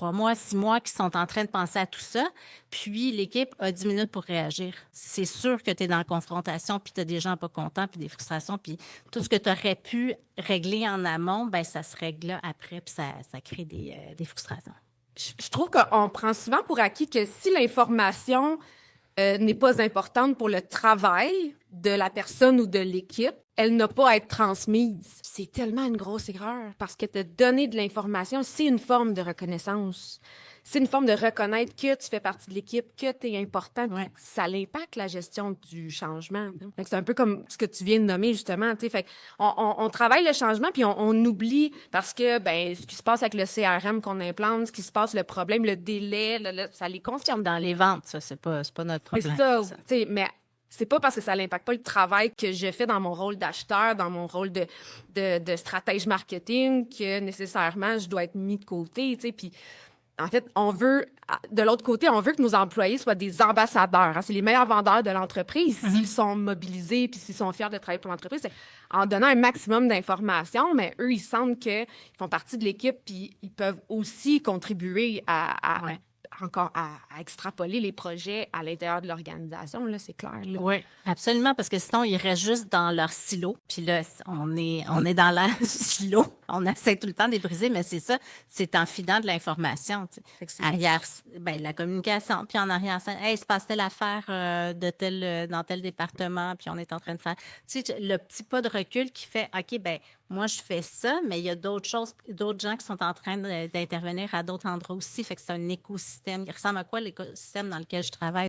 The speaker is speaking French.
3 mois, 6 mois qui sont en train de penser à tout ça, puis l'équipe a 10 minutes pour réagir. C'est sûr que tu es dans la confrontation, puis tu as des gens pas contents, puis des frustrations, puis tout ce que tu aurais pu régler en amont, ben ça se règle là après, puis ça crée des frustrations. Je trouve qu'on prend souvent pour acquis que si l'information n'est pas importante pour le travail de la personne ou de l'équipe, elle n'a pas à être transmise. C'est tellement une grosse erreur parce que te donner de l'information, c'est une forme de reconnaissance. C'est une forme de reconnaître que tu fais partie de l'équipe, que tu es important. Ouais. Ça impacte la gestion du changement. Fait que c'est un peu comme ce que tu viens de nommer, justement. Fait on travaille le changement, puis on oublie parce que ce qui se passe avec le CRM qu'on implante, ce qui se passe, le problème, le délai, ça les concerne. Dans les ventes, ça, c'est pas notre Mais problème. ça, tu sais, mais c'est pas parce que ça n'impacte pas le travail que je fais dans mon rôle d'acheteur, dans mon rôle de stratège marketing, que nécessairement je dois être mis de côté, tu sais. Puis en fait, de l'autre côté, on veut que nos employés soient des ambassadeurs. Hein. C'est les meilleurs vendeurs de l'entreprise s'ils sont mobilisés puis s'ils sont fiers de travailler pour l'entreprise. C'est en donnant un maximum d'informations, mais eux, ils sentent qu'ils font partie de l'équipe puis ils peuvent aussi contribuer à extrapoler les projets à l'intérieur de l'organisation, là, c'est clair. Oui, absolument, parce que sinon, ils restent juste dans leur silo. Puis là, on est dans leur silo. On essaie tout le temps de les briser, mais c'est ça, c'est en filant de l'information. Arrière, la communication, puis en arrière, hey, il se passe telle affaire dans tel département, puis on est en train de faire. Tu sais, le petit pas de recul qui fait, OK, moi, je fais ça, mais il y a d'autres choses, d'autres gens qui sont en train d'intervenir à d'autres endroits aussi. Fait que c'est un écosystème. Il ressemble à quoi l'écosystème dans lequel je travaille?